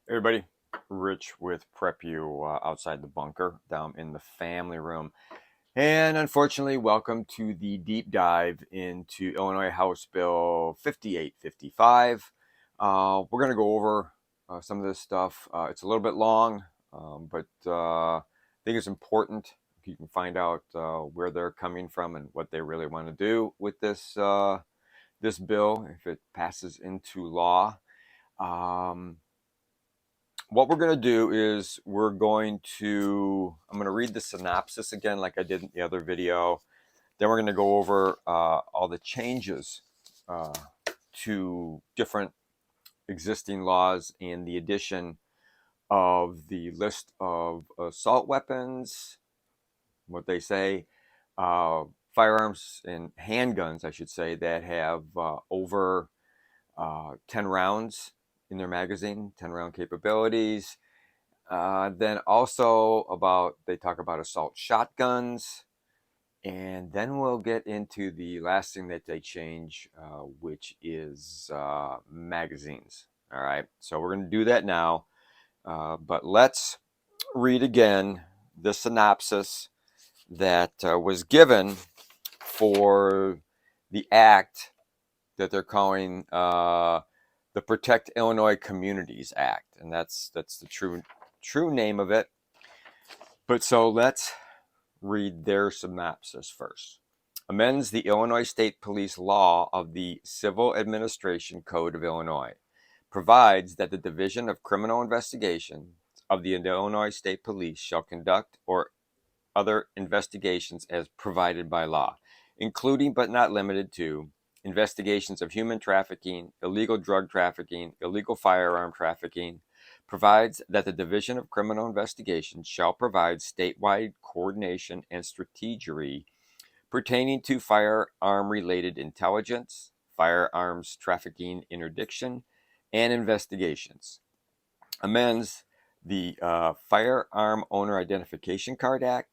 Everybody, Rich with Prep You outside the bunker down in the family room. And unfortunately, welcome to the deep dive into Illinois House Bill 5855. We're going to go over some of this stuff. It's a little bit long, but I think it's important. You can find out where they're coming from and what they really want to do with this bill if it passes into law. Um, what we're going to do is I'm going to read the synopsis again like I did in the other video. Then we're going to go over all the changes uh, to different existing laws and the addition of the list of assault weapons, what they say, uh, firearms and handguns, I should say, that have over 10 rounds in their magazine, 10 round capabilities. Then also they talk about assault shotguns. And then we'll get into the last thing that they change, which is magazines. All right. So we're going to do that now. But let's read again the synopsis that was given for the act that they're calling the Protect Illinois Communities Act. And that's the true name of it. But so let's read their synopsis first. Amends the Illinois State Police Law of the Civil Administration Code of Illinois. Provides that the Division of Criminal Investigation of the Illinois State Police shall conduct or other investigations as provided by law, including but not limited to investigations of human trafficking, illegal drug trafficking, illegal firearm trafficking. Provides that the Division of Criminal Investigation shall provide statewide coordination and strategy pertaining to firearm-related intelligence, firearms trafficking interdiction, and investigations. Amends the Firearm Owner Identification Card Act,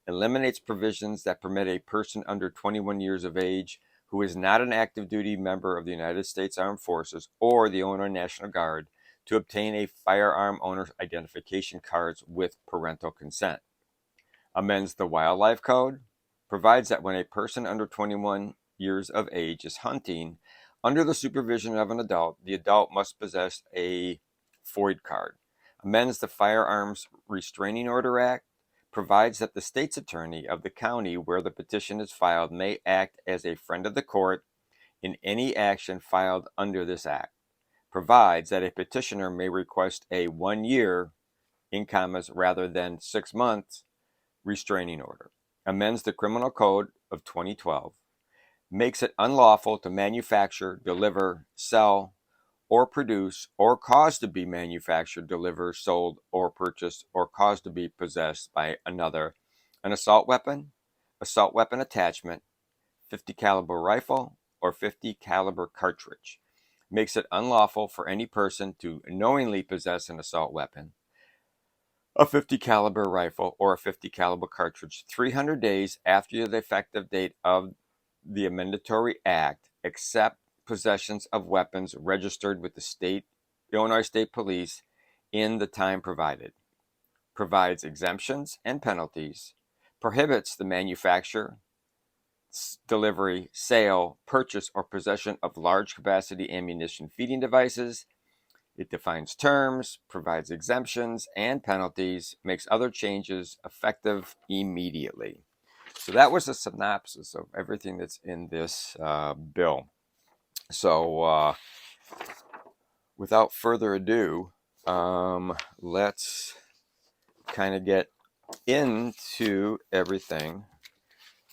eliminates provisions that permit a person under 21 years of age who is not an active duty member of the United States Armed Forces or the Illinois National Guard to obtain a firearm owner identification cards with parental consent. Amends the Wildlife Code, provides that when a person under 21 years of age is hunting under the supervision of an adult, the adult must possess a FOID card. Amends the Firearms Restraining Order Act, provides that the state's attorney of the county where the petition is filed may act as a friend of the court in any action filed under this act. Provides that a petitioner may request a 1 year, in commas, rather than 6 months, restraining order. Amends the Criminal Code of 2012. Makes it unlawful to manufacture, deliver, sell, or produce, or cause to be manufactured, delivered, sold, or purchased, or caused to be possessed by another, an assault weapon attachment, 50 caliber rifle, or 50 caliber cartridge. Makes it unlawful for any person to knowingly possess an assault weapon, a 50 caliber rifle, or a 50 caliber cartridge 300 days after the effective date of the amendatory act, except possessions of weapons registered with the Illinois State Police in the time provided. Provides exemptions and penalties. Prohibits the manufacture, delivery, sale, purchase, or possession of large capacity ammunition feeding devices. It defines terms, provides exemptions and penalties, makes other changes effective immediately. So that was a synopsis of everything that's in this bill. So without further ado, let's kind of get into everything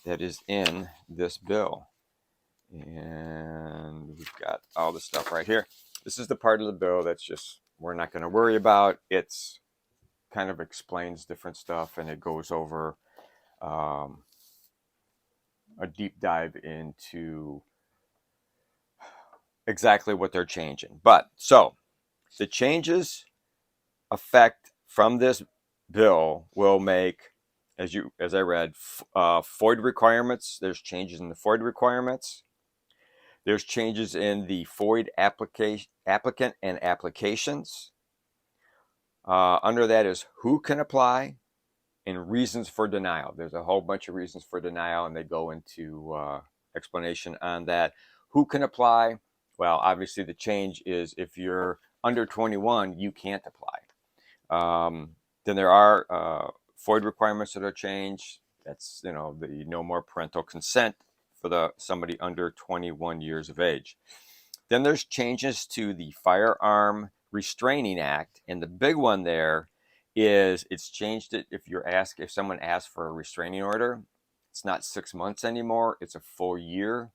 that is in this bill. And we've got all the stuff right here. This is the part of the bill that's just we're not going to worry about. It's kind of explains different stuff, and it goes over a deep dive into exactly what they're changing. But so the changes effect from this bill will make, as I read, FOID requirements. There's changes in the FOID requirements. There's changes in the FOID applicant and applications. Under that is who can apply and reasons for denial. There's a whole bunch of reasons for denial, and they go into explanation on that. Who can apply? Well, obviously the change is if you're under 21, you can't apply. Then there are FOID requirements that are changed. That's the no more parental consent for somebody under 21 years of age. Then there's changes to the Firearm Restraining Act, and the big one there is it's changed it. If someone asks for a restraining order, it's not 6 months anymore, it's a full year.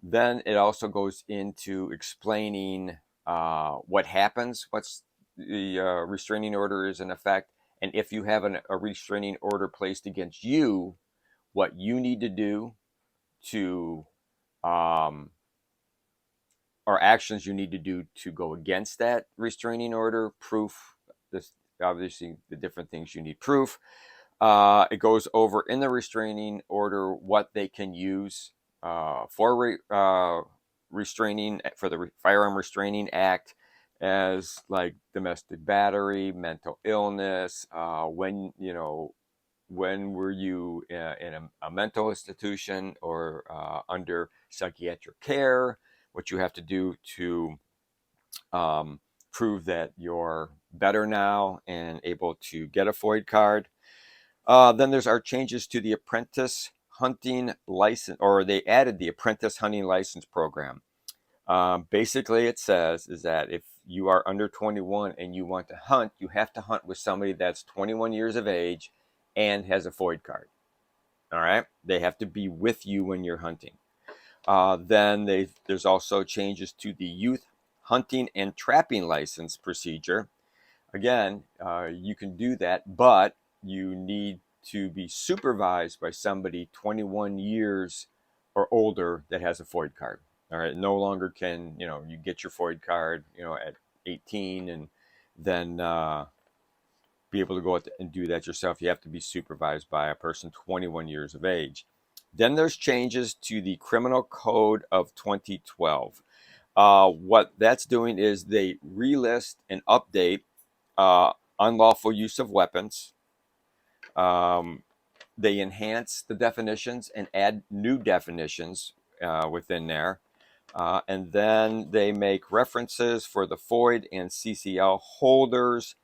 Then it also goes into explaining what happens, what's the restraining order is in effect, and if you have a restraining order placed against you, what you need to do to or actions you need to do to go against that restraining order, proof, this obviously the different things you need proof. It goes over in the restraining order what they can use for restraining for the Firearm Restraining Act, as like domestic battery, mental illness, when were you in a mental institution or under psychiatric care, what you have to do to prove that you're better now and able to get a FOID card. Then there's our changes to the apprentice hunting license, or they added the apprentice hunting license program. Basically, it says is that if you are under 21 and you want to hunt, you have to hunt with somebody that's 21 years of age and has a FOID card. All right, they have to be with you when you're hunting. Then there's also changes to the youth hunting and trapping license procedure. Again, you can do that, but you need to be supervised by somebody 21 years or older that has a FOID card. All right, no longer can you get your FOID card at 18 and then be able to go out and do that yourself. You have to be supervised by a person 21 years of age. Then there's changes to the Criminal Code of 2012. What that's doing is they relist and update unlawful use of weapons. They enhance the definitions and add new definitions within there. And then they make references for the FOID and CCL holders,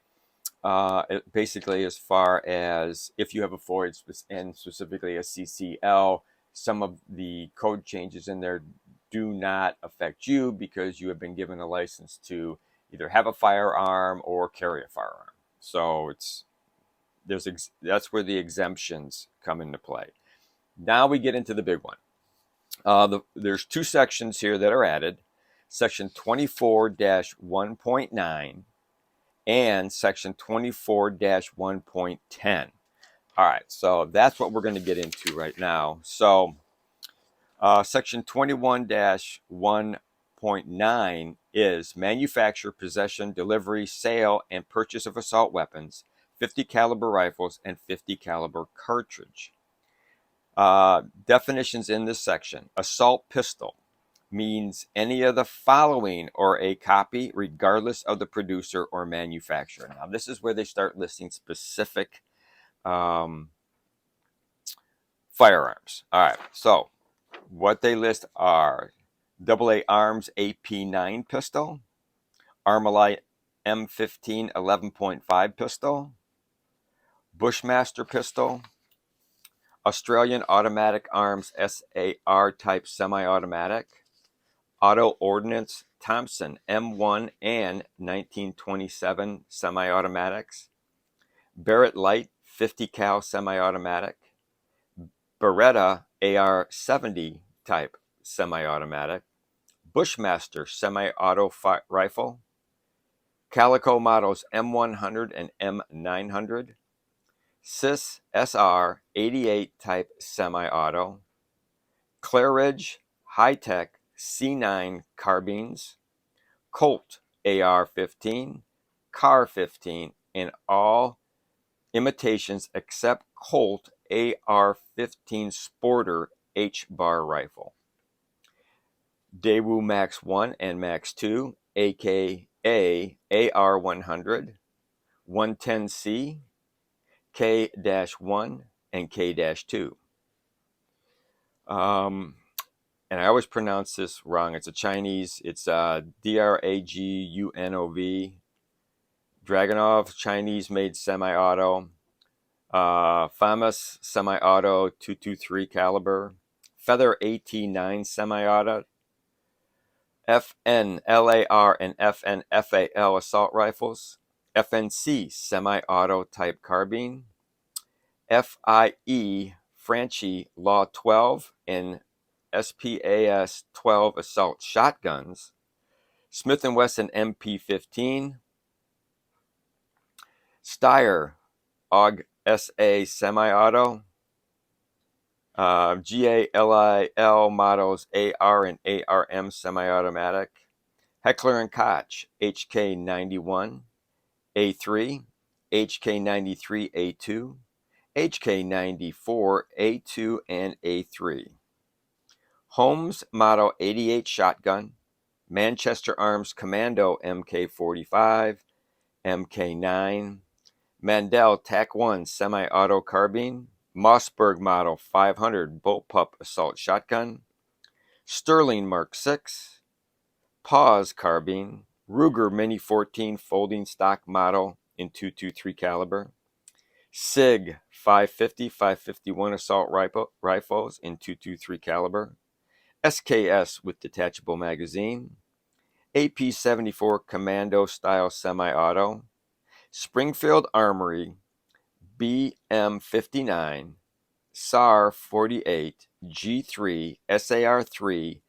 basically as far as if you have a FOID and specifically a CCL, some of the code changes in there do not affect you because you have been given a license to either have a firearm or carry a firearm. So that's where the exemptions come into play. Now we get into the big one. There's two sections here that are added. Section 24-1.9 and section 24-1.10. All right, so that's what we're going to get into right now. So section 21-1.9 is manufacture, possession, delivery, sale, and purchase of assault weapons, 50 caliber rifles, and 50 caliber cartridge. Definitions in this section. Assault pistol means any of the following or a copy regardless of the producer or manufacturer. Now this is where they start listing specific firearms. All right, so what they list are AA Arms AP9 pistol, Armalite M15 11.5 pistol, Bushmaster pistol, Australian Automatic Arms SAR type semi-automatic, Auto Ordnance Thompson M1 and 1927 semi-automatics, Barrett Light 50 cal semi-automatic, Beretta AR-70 type semi-automatic, Bushmaster semi-auto rifle, Calico models M100 and M900, CIS SR-88 type semi-auto, Claridge high-tech C9 carbines, Colt AR-15, CAR-15, and all imitations except Colt AR-15 Sporter H-bar rifle, Daewoo Max 1 and Max 2, aka AR-100, 110C, K-1, and K-2. And I always pronounce this wrong. It's a Chinese. It's Dragunov, Dragunov, Chinese-made semi-auto. FAMAS semi-auto 223 caliber. Feather AT9 semi-auto. FNLAR and FNFAL assault rifles. FNC semi-auto type carbine. FIE Franchi Law 12 and SPAS 12 assault shotguns. Smith & Wesson MP15. Steyr AUG SA semi-auto. GALIL models AR and ARM semi-automatic. Heckler & Koch HK91 A3, HK93 A2, HK94 A2 and A3. Holmes Model 88 shotgun. Manchester Arms Commando MK45, MK9. Mandel TAC-1 semi-auto carbine. Mossberg Model 500 bullpup assault shotgun. Sterling Mark 6. Pause carbine. Ruger Mini 14 folding stock model in 223 caliber. SIG 550, 551 assault rifles in 223 caliber. SKS with detachable magazine. AP-74 commando style semi-auto. Springfield Armory BM59, SAR 48, G3, SAR3,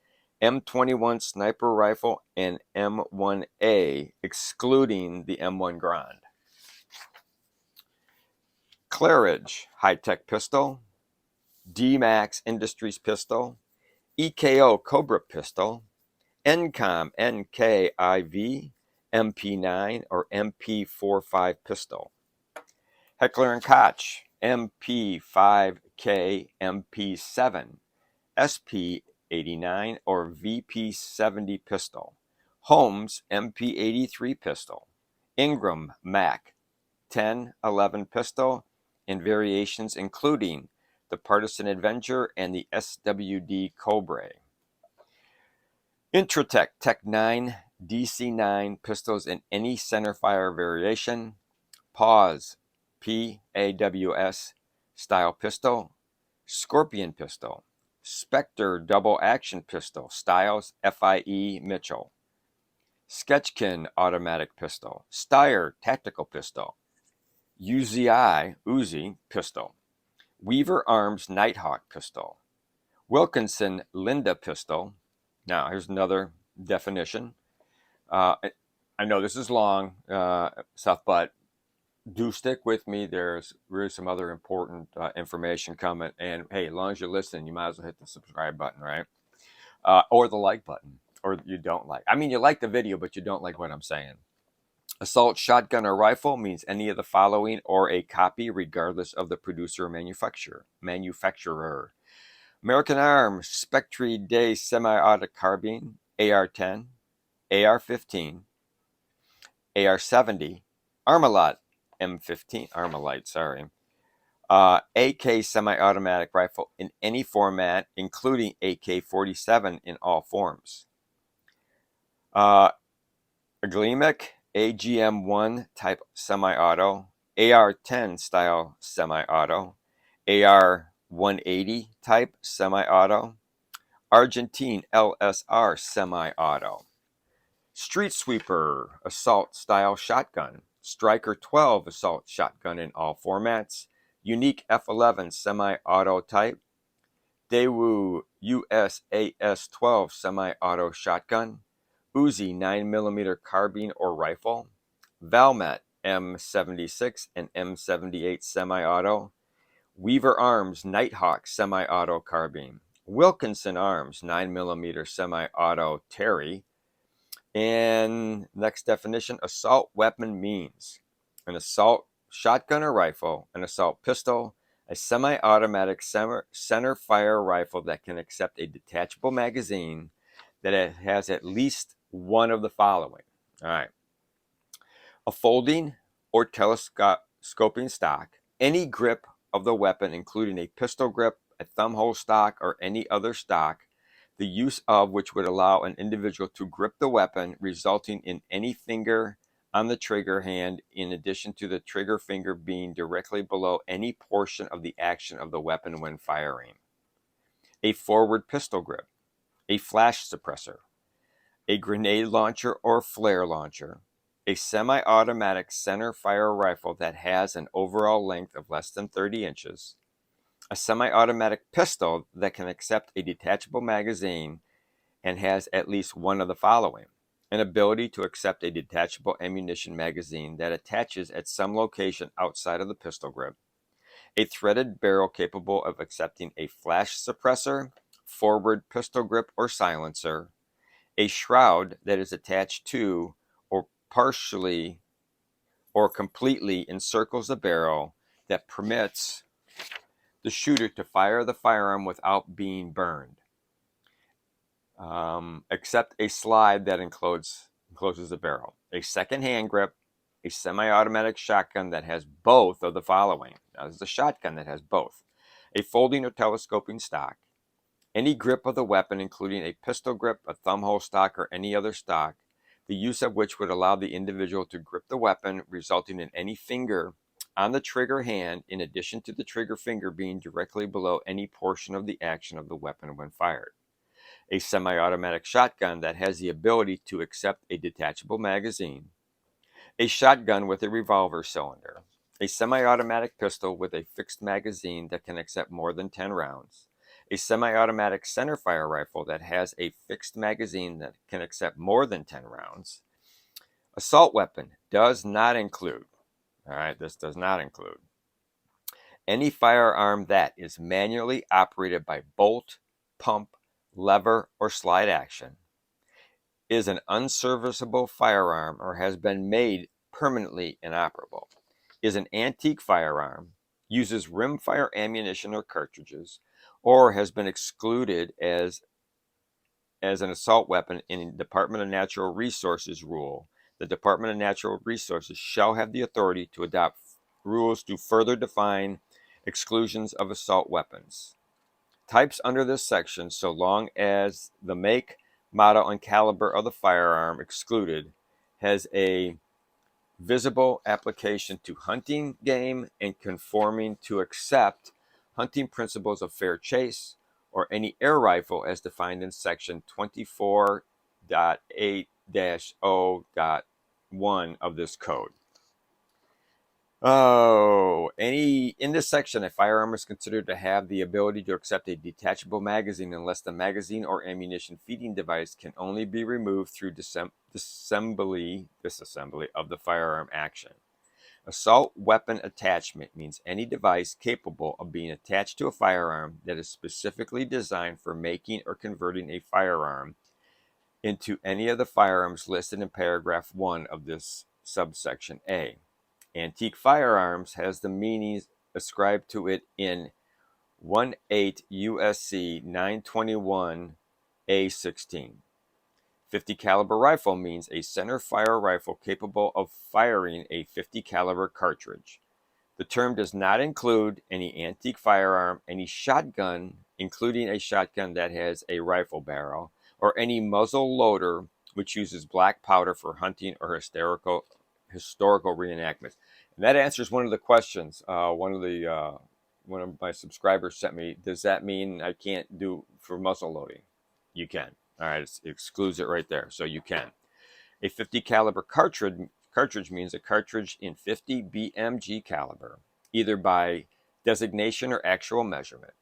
M21 sniper rifle, and M1A, excluding the M1 Grand. Claridge high-tech pistol. D-Max Industries pistol. EKO Cobra pistol. NCOM NKIV MP9 or MP45 pistol. Heckler & Koch MP5K MP7 SP89 or VP70 pistol. Holmes MP83 pistol. Ingram Mac 1011 pistol in variations including the Partisan Avenger and the SWD Cobra. Intratec Tech 9 DC9 pistols in any centerfire variation. Pause PAWS style pistol. Scorpion pistol. Spectre double action pistol styles FIE Mitchell. Sketchkin automatic pistol. Steyr tactical pistol. Uzi pistol. Weaver Arms Nighthawk pistol. Wilkinson Linda pistol. Now, here's another definition. I know this is long stuff, but do stick with me. There's really some other important information coming. And hey, as long as you're listening, you might as well hit the subscribe button, right? Or the like button, or you don't like. I mean, you like the video, but you don't like what I'm saying. Assault shotgun or rifle means any of the following or a copy, regardless of the producer or manufacturer. American Arms Spectre Day semi-auto carbine, AR-10, AR-15, AR-70, Armalite M15, AK semi-automatic rifle in any format, including AK-47 in all forms. Aglimic AGM-1 type semi-auto, AR-10 style semi-auto, AR-180 type semi-auto, Argentine LSR semi-auto. Street Sweeper assault style shotgun, Striker 12 assault shotgun in all formats, Unique F11 semi-auto type, Daewoo USAS-12 semi-auto shotgun, Uzi 9mm carbine or rifle, Valmet M76 and M78 semi-auto, Weaver Arms Nighthawk semi-auto carbine, Wilkinson Arms 9mm semi-auto Terry. And next definition, assault weapon means an assault shotgun or rifle, an assault pistol, a semi-automatic center fire rifle that can accept a detachable magazine that it has at least one of the following. All right. A folding or telescoping stock, any grip of the weapon, including a pistol grip, a thumbhole stock, or any other stock, the use of which would allow an individual to grip the weapon, resulting in any finger on the trigger hand, in addition to the trigger finger being directly below any portion of the action of the weapon when firing. A forward pistol grip, a flash suppressor, a grenade launcher or flare launcher, a semi-automatic center fire rifle that has an overall length of less than 30 inches, a semi-automatic pistol that can accept a detachable magazine and has at least one of the following: an ability to accept a detachable ammunition magazine that attaches at some location outside of the pistol grip, a threaded barrel capable of accepting a flash suppressor, forward pistol grip or silencer, a shroud that is attached to or partially or completely encircles the barrel that permits the shooter to fire the firearm without being burned, except a slide that encloses the barrel, a second hand grip, a semi-automatic shotgun that has both of the following. Now, this is a shotgun that has both: a folding or telescoping stock, any grip of the weapon, including a pistol grip, a thumbhole stock, or any other stock, the use of which would allow the individual to grip the weapon, resulting in any finger on the trigger hand, in addition to the trigger finger being directly below any portion of the action of the weapon when fired. A semi-automatic shotgun that has the ability to accept a detachable magazine, a shotgun with a revolver cylinder, a semi-automatic pistol with a fixed magazine that can accept more than 10 rounds, a semi-automatic centerfire rifle that has a fixed magazine that can accept more than 10 rounds. Assault weapon does not include, all right, this does not include any firearm that is manually operated by bolt, pump, lever, or slide action, is an unserviceable firearm or has been made permanently inoperable, is an antique firearm, uses rimfire ammunition or cartridges, or has been excluded as an assault weapon in Department of Natural Resources rule. The Department of Natural Resources shall have the authority to adopt rules to further define exclusions of assault weapons. Types under this section, so long as the make, model, and caliber of the firearm excluded has a visible application to hunting game and conforming to accept hunting principles of fair chase, or any air rifle as defined in section 24.8-0.1 of this code. In this section, a firearm is considered to have the ability to accept a detachable magazine unless the magazine or ammunition feeding device can only be removed through disassembly of the firearm action. Assault weapon attachment means any device capable of being attached to a firearm that is specifically designed for making or converting a firearm into any of the firearms listed in paragraph 1 of this subsection A. Antique firearms has the meanings ascribed to it in 18 USC 921A16. 50 caliber rifle means a center fire rifle capable of firing a 50 caliber cartridge. The term does not include any antique firearm, any shotgun, including a shotgun that has a rifle barrel, or any muzzle loader which uses black powder for hunting or historical reenactments. And that answers one of the questions. One of my subscribers sent me. Does that mean I can't do for muzzle loading? You can. All right, it excludes it right there, so you can. A 50 caliber cartridge means a cartridge in 50 BMG caliber, either by designation or actual measurement,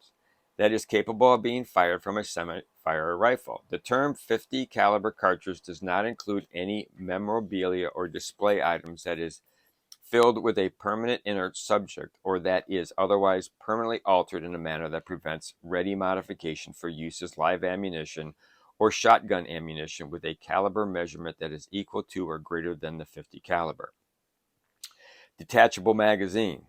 that is capable of being fired from a semi-fire rifle. The term 50 caliber cartridge does not include any memorabilia or display items that is filled with a permanent inert subject or that is otherwise permanently altered in a manner that prevents ready modification for use as live ammunition or shotgun ammunition with a caliber measurement that is equal to or greater than the 50 caliber. Detachable magazine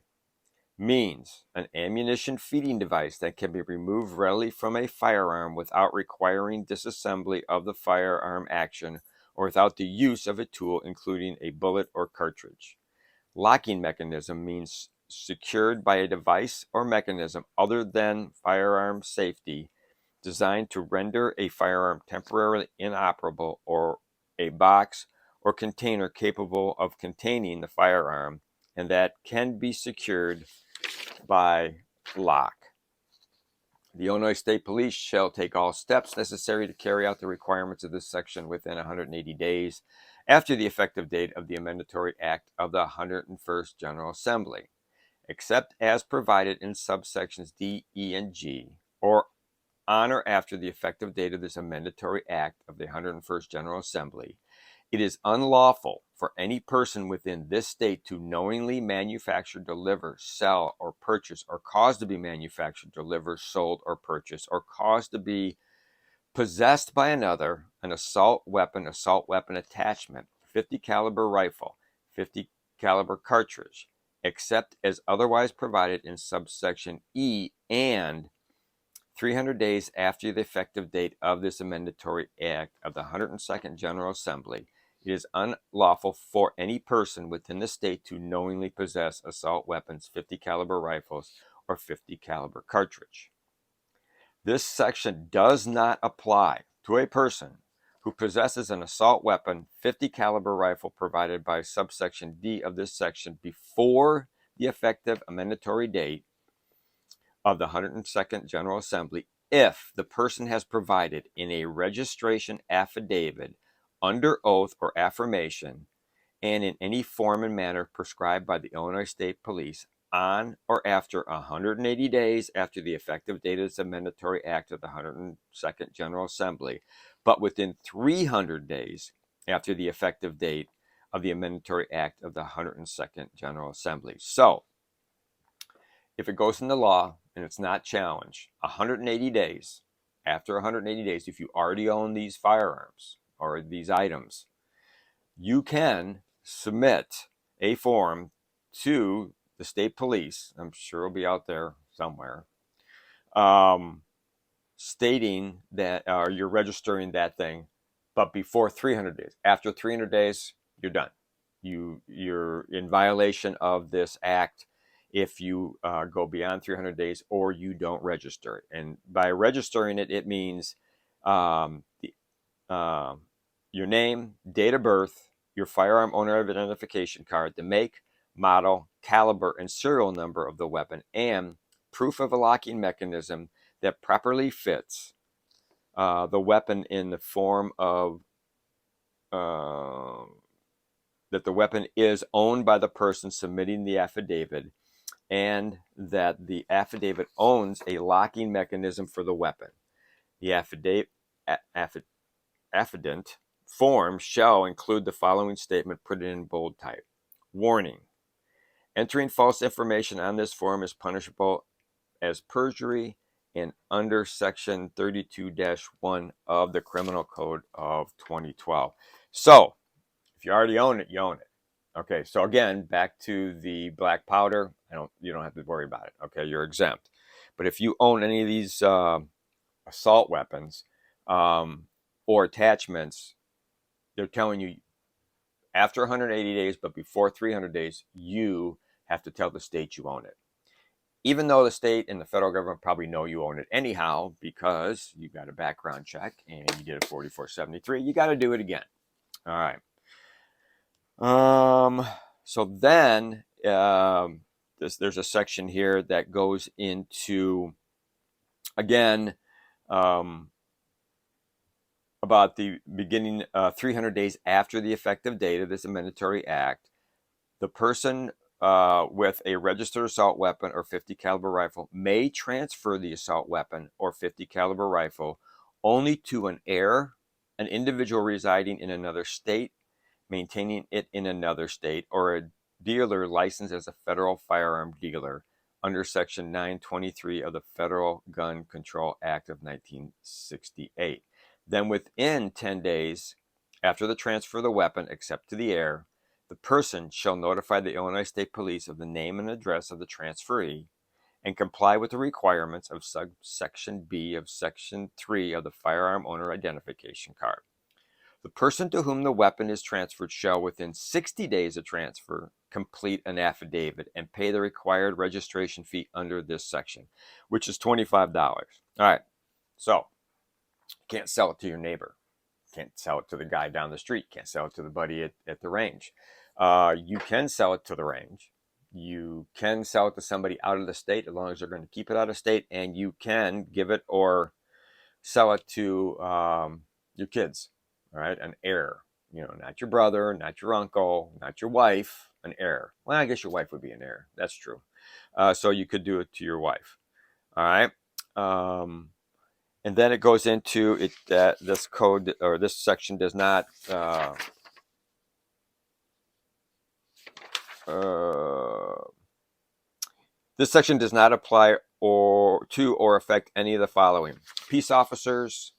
means an ammunition feeding device that can be removed readily from a firearm without requiring disassembly of the firearm action or without the use of a tool including a bullet or cartridge. Locking mechanism means secured by a device or mechanism other than firearm safety, designed to render a firearm temporarily inoperable, or a box or container capable of containing the firearm, and that can be secured by lock. The Illinois State Police shall take all steps necessary to carry out the requirements of this section within 180 days after the effective date of the Amendatory Act of the 101st General Assembly, except as provided in subsections D, E, and G, or on or after the effective date of this Amendatory Act of the 101st General Assembly. It is unlawful for any person within this state to knowingly manufacture, deliver, sell, or purchase, or cause to be manufactured, delivered, sold, or purchased, or cause to be possessed by another an assault weapon attachment, 50 caliber rifle, 50 caliber cartridge, except as otherwise provided in subsection E, and 300 days after the effective date of this Amendatory Act of the 102nd General Assembly. It is unlawful for any person within the state to knowingly possess assault weapons, 50 caliber rifles, or 50 caliber cartridge. This section does not apply to a person who possesses an assault weapon, 50 caliber rifle provided by subsection D of this section before the effective amendatory date of the 102nd General Assembly, if the person has provided in a registration affidavit, under oath or affirmation, and in any form and manner prescribed by the Illinois State Police, on or after 180 days after the effective date of this Amendatory Act of the 102nd General Assembly, but within 300 days after the effective date of the Amendatory Act of the 102nd General Assembly. So, if it goes into law and it's not challenged, 180 days, after 180 days, if you already own these firearms or these items, you can submit a form to the state police. I'm sure it'll be out there somewhere, stating that you're registering that thing, but before 300 days. After 300 days, you're done. You're in violation of this act if you go beyond 300 days or you don't register it. And by registering it, it means your name, date of birth, your firearm owner identification card, the make, model, caliber, and serial number of the weapon, and proof of a locking mechanism that properly fits the weapon in the form of that the weapon is owned by the person submitting the affidavit, and that the affidavit owns a locking mechanism for the weapon. The affidavit form shall include the following statement put in bold type. Warning: entering false information on this form is punishable as perjury and under section 32-1 of the Criminal Code of 2012. So, if you already own it, you own it. Okay, so again, back to the black powder, you don't have to worry about it. Okay, you're exempt. But if you own any of these assault weapons or attachments, they're telling you after 180 days, but before 300 days, you have to tell the state you own it. Even though the state and the federal government probably know you own it anyhow, because you got a background check and you did a 4473, you got to do it again. All right. So then there's a section here that goes into, again, about the beginning 300 days after the effective date of this Amendatory Act, the person with a registered assault weapon or 50 caliber rifle may transfer the assault weapon or 50 caliber rifle only to an heir, an individual residing in another state, maintaining it in another state, or a dealer licensed as a federal firearm dealer under Section 923 of the Federal Gun Control Act of 1968. Then within 10 days after the transfer of the weapon, except to the heir, the person shall notify the Illinois State Police of the name and address of the transferee and comply with the requirements of subsection B of Section 3 of the Firearm Owner Identification Card. The person to whom the weapon is transferred shall, within 60 days of transfer, complete an affidavit and pay the required registration fee under this section, which is $25. All right, so can't sell it to your neighbor. Can't sell it to the guy down the street. Can't sell it to the buddy at the range. You can sell it to the range. You can sell it to somebody out of the state as long as they're going to keep it out of state, and you can give it or sell it to your kids, all right? An heir, not your brother, not your uncle, not your wife, an heir. Well, I guess your wife would be an heir. That's true. So you could do it to your wife, all right? And then it goes into it that this code or this section does not this section does not apply or affect any of the following: peace officers,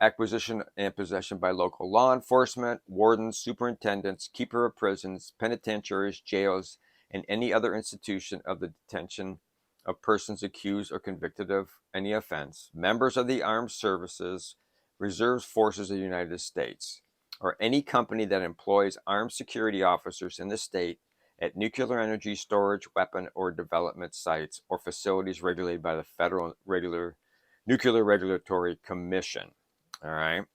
acquisition and possession by local law enforcement, wardens, superintendents, keeper of prisons, penitentiaries, jails, and any other institution of the detention of persons accused or convicted of any offense, members of the armed services, reserve forces of the United States, or any company that employs armed security officers in the state at nuclear energy storage, weapon, or development sites or facilities regulated by the Federal Nuclear Regulatory Commission. All right.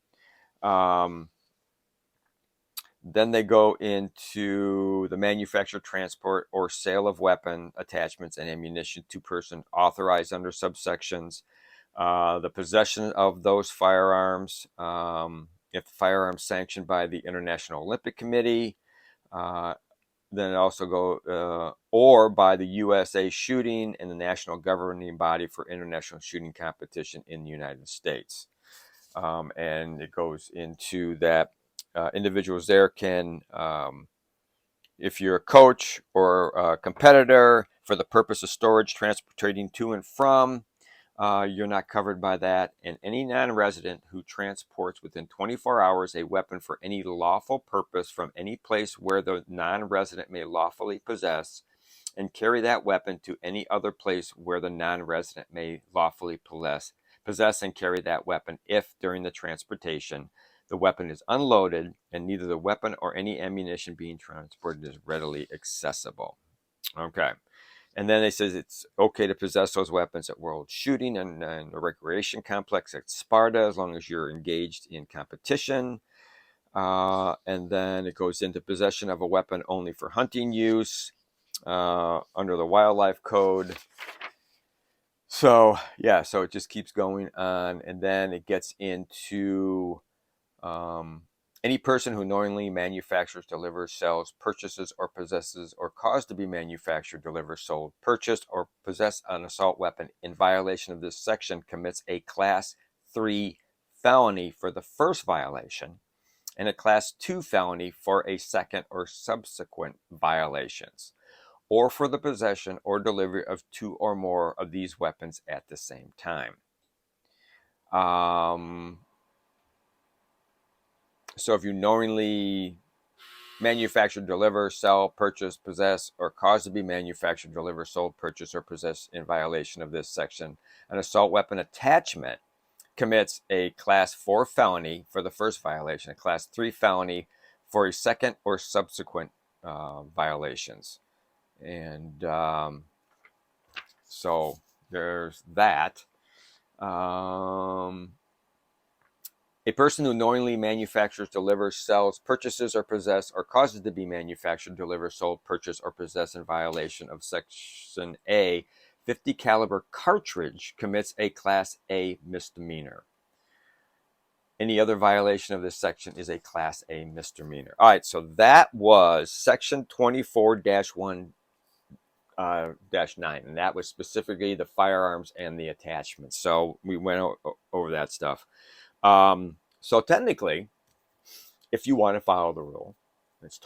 Then they go into the manufacture, transport, or sale of weapon attachments and ammunition to persons authorized under subsections. The possession of those firearms, if the firearms sanctioned by the International Olympic Committee, then it also go or by the USA Shooting and the national governing body for international shooting competition in the United States. And it goes into that individuals there can, if you're a coach or a competitor for the purpose of storage, transporting to and from, you're not covered by that. And any non-resident who transports within 24 hours a weapon for any lawful purpose from any place where the non-resident may lawfully possess and carry that weapon to any other place where the non-resident may lawfully possess and carry that weapon if during the transportation the weapon is unloaded and neither the weapon or any ammunition being transported is readily accessible. Okay. And then it says it's okay to possess those weapons at World Shooting and the Recreation Complex at Sparta as long as you're engaged in competition. And then it goes into possession of a weapon only for hunting use under the Wildlife Code. So, yeah, so it just keeps going on. And then it gets into any person who knowingly manufactures, delivers, sells, purchases, or possesses, or caused to be manufactured, delivered, sold, purchased, or possessed an assault weapon in violation of this section commits a Class 3 felony for the first violation and a Class 2 felony for a second or subsequent violations, or for the possession or delivery of 2 or more of these weapons at the same time. So if you knowingly manufacture, deliver, sell, purchase, possess, or cause to be manufactured, deliver, sold, purchase, or possess in violation of this section, an assault weapon attachment commits a Class 4 felony for the first violation, a Class 3 felony for a second or subsequent violations. And so there's that. A person who knowingly manufactures, delivers, sells, purchases, or possess, or causes to be manufactured, deliver, sold, purchase, or possess in violation of Section A 50 caliber cartridge commits a Class A misdemeanor. Any other violation of this section is a Class A misdemeanor. All right, so that was Section 24-1-9, and that was specifically the firearms and the attachments. So we went over that stuff. So technically, if you want to follow the rule,